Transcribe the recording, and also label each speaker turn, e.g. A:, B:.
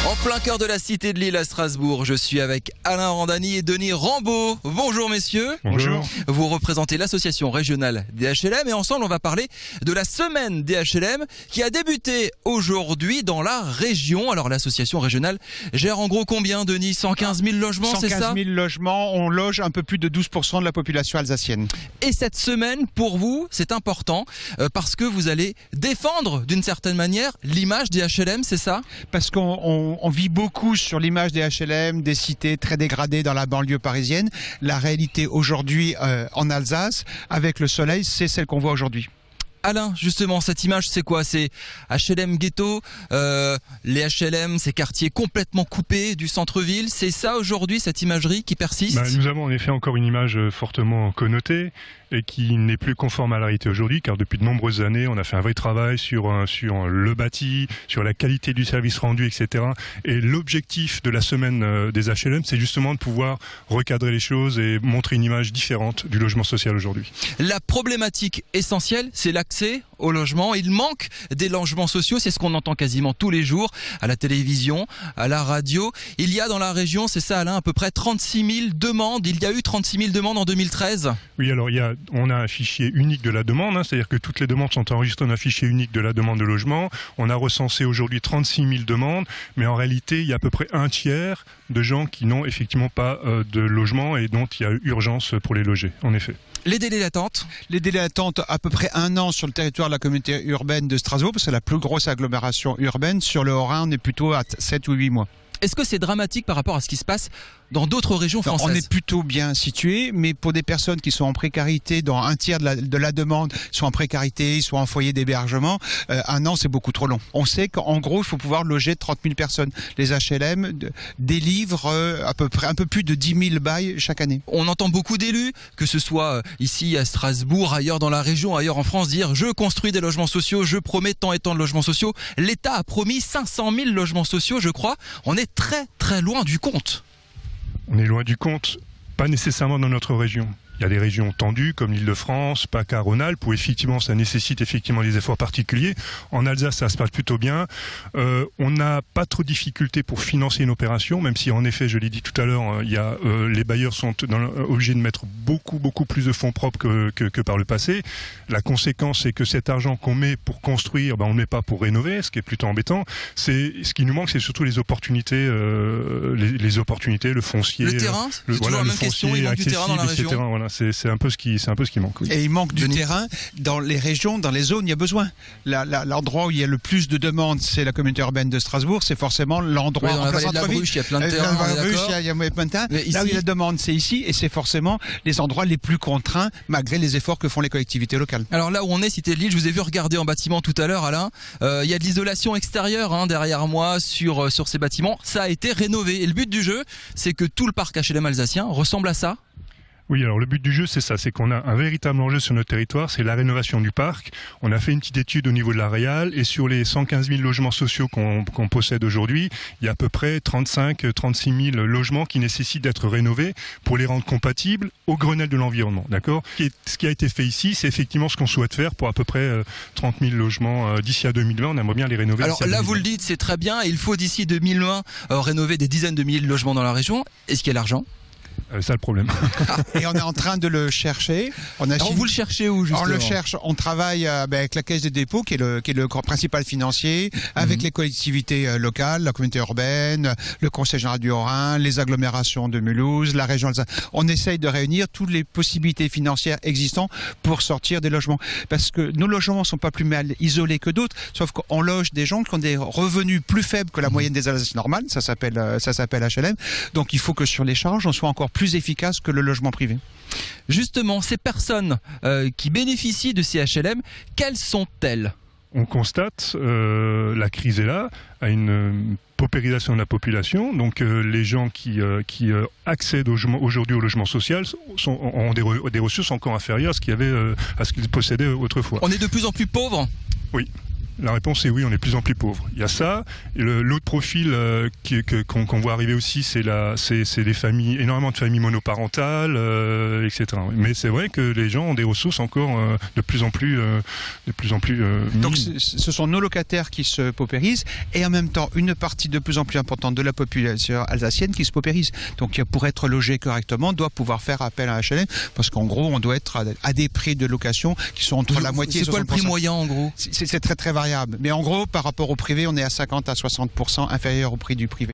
A: En plein cœur de la cité de Lille à Strasbourg, je suis avec Alain Randani et Denis Rambaud. Bonjour messieurs.
B: Bonjour.
A: Vous représentez l'association régionale des HLM et ensemble on va parler de la semaine des HLM qui a débuté aujourd'hui dans la région. Alors l'association régionale gère en gros combien, Denis? 115 000 logements, c'est ça?
B: 115 000 logements, on loge un peu plus de 12% de la population alsacienne.
A: Et cette semaine, pour vous, c'est important parce que vous allez défendre d'une certaine manière l'image des HLM, c'est ça?
B: Parce qu'on vit beaucoup sur l'image des HLM, des cités très dégradées dans la banlieue parisienne. La réalité aujourd'hui en Alsace, avec le soleil, c'est celle qu'on voit aujourd'hui.
A: Alain, justement, cette image, c'est quoi? C'est HLM ghetto, les HLM, ces quartiers complètement coupés du centre-ville. C'est ça aujourd'hui, cette imagerie qui persiste?
C: Nous avons en effet encore une image fortement connotée et qui n'est plus conforme à la réalité aujourd'hui, car depuis de nombreuses années, on a fait un vrai travail sur le bâti, sur la qualité du service rendu, etc. Et l'objectif de la semaine des HLM, c'est justement de pouvoir recadrer les choses et montrer une image différente du logement social aujourd'hui.
A: La problématique essentielle, c'est l'accès au logement. Il manque des logements sociaux, c'est ce qu'on entend quasiment tous les jours, à la télévision, à la radio. Il y a dans la région, c'est ça Alain, à peu près 36 000 demandes. Il y a eu 36 000 demandes en 2013.
C: Oui, alors on a un fichier unique de la demande, c'est-à-dire que toutes les demandes sont enregistrées dans un fichier unique de la demande de logement. On a recensé aujourd'hui 36 000 demandes, mais en réalité, il y a à peu près un tiers de gens qui n'ont effectivement pas de logement et dont il y a urgence pour les loger, en effet.
A: Les délais d'attente?
B: Les délais d'attente, à peu près 1 an sur le territoire de la communauté urbaine de Strasbourg, parce que c'est la plus grosse agglomération urbaine. Sur le Haut-Rhin, on est plutôt à 7 ou 8 mois.
A: Est-ce que c'est dramatique par rapport à ce qui se passe dans d'autres régions françaises?
B: On est plutôt bien situé, mais pour des personnes qui sont en précarité, dans un tiers de la demande, sont en précarité, sont en foyer d'hébergement, 1 an c'est beaucoup trop long. On sait qu'en gros il faut pouvoir loger 30 000 personnes. Les HLM délivrent à peu près un peu plus de 10 000 bails chaque année.
A: On entend beaucoup d'élus, que ce soit ici à Strasbourg, ailleurs dans la région, ailleurs en France, dire je construis des logements sociaux, je promets tant et tant de logements sociaux. L'État a promis 500 000 logements sociaux, je crois. On est très très loin du compte.
C: On est loin du compte, pas nécessairement dans notre région. Il y a des régions tendues comme l'Île-de-France, PACA, Rhône-Alpes, où effectivement ça nécessite effectivement des efforts particuliers. En Alsace, ça se passe plutôt bien. On n'a pas trop de difficultés pour financer une opération, même si en effet, je l'ai dit tout à l'heure, les bailleurs sont obligés de mettre beaucoup plus de fonds propres que par le passé. La conséquence, c'est que cet argent qu'on met pour construire, on ne met pas pour rénover, ce qui est plutôt embêtant. Ce qui nous manque, c'est surtout les opportunités, le foncier.
A: Le terrain, c'est toujours la même question, il manque du terrain dans la région.
C: Etc. Voilà. C'est un peu ce qui manque. Oui.
B: Et il manque du terrain dans les régions, dans les zones, il y a besoin. L'endroit où il y a le plus de demandes, c'est la communauté urbaine de Strasbourg, c'est forcément l'endroit
A: dans la vallée de la Bruche, il y a plein de terrains.
B: Dans la Bruche, il y a plein de terrains. Là où il y a la demande, c'est ici, et c'est forcément les endroits les plus contraints, malgré les efforts que font les collectivités locales.
A: Alors là où on est, cité de Lille, je vous ai vu regarder en bâtiment tout à l'heure, Alain. Il y a de l'isolation extérieure derrière moi sur ces bâtiments. Ça a été rénové. Et le but du jeu, c'est que tout le parc HLM alsacien ressemble à ça.
C: Oui, alors le but du jeu, c'est ça, c'est qu'on a un véritable enjeu sur notre territoire, c'est la rénovation du parc. On a fait une petite étude au niveau de la Réal, et sur les 115 000 logements sociaux qu'on possède aujourd'hui, il y a à peu près 35-36 000 logements qui nécessitent d'être rénovés pour les rendre compatibles au Grenelle de l'environnement, d'accord? Ce qui a été fait ici, c'est effectivement ce qu'on souhaite faire pour à peu près 30 000 logements d'ici à 2020, on aimerait bien les rénover.
A: Alors là, vous le dites, c'est très bien, il faut d'ici 2020 rénover des dizaines de milliers de logements dans la région. Est-ce qu'il y a l'argent?
C: Ça le problème.
B: Et on est en train de le chercher.
A: Alors vous le cherchez où justement?
B: On le cherche, on travaille avec la Caisse des dépôts qui est le principal financier, avec les collectivités locales, la communauté urbaine, le Conseil général du Haut-Rhin, les agglomérations de Mulhouse, la région Alsace. On essaye de réunir toutes les possibilités financières existantes pour sortir des logements. Parce que nos logements ne sont pas plus mal isolés que d'autres, sauf qu'on loge des gens qui ont des revenus plus faibles que la moyenne des Alsaciens normales, ça s'appelle HLM. Donc il faut que sur les charges, on soit encore plus efficace que le logement privé.
A: Justement, ces personnes qui bénéficient de ces HLM, quelles sont-elles?
C: On constate, la crise est là, à une paupérisation de la population. Donc les gens qui accèdent aujourd'hui au logement social ont des ressources encore inférieures à ce qu'ils possédaient autrefois.
A: On est de plus en plus pauvres?
C: Oui. La réponse est oui, on est de plus en plus pauvre. Il y a ça. L'autre profil qu'on voit arriver aussi, c'est des familles, énormément de familles monoparentales, etc. Mais c'est vrai que les gens ont des ressources encore de plus en plus
B: Donc
C: minimes.
B: ce sont nos locataires qui se paupérisent et en même temps une partie de plus en plus importante de la population alsacienne qui se paupérise. Donc pour être logé correctement, on doit pouvoir faire appel à un HLM parce qu'en gros on doit être à des prix de location qui sont entre la moitié et 60%.
A: C'est quoi le prix moyen en gros?
B: C'est très très variable. Mais en gros, par rapport au privé, on est à 50 à 60% inférieur au prix du privé.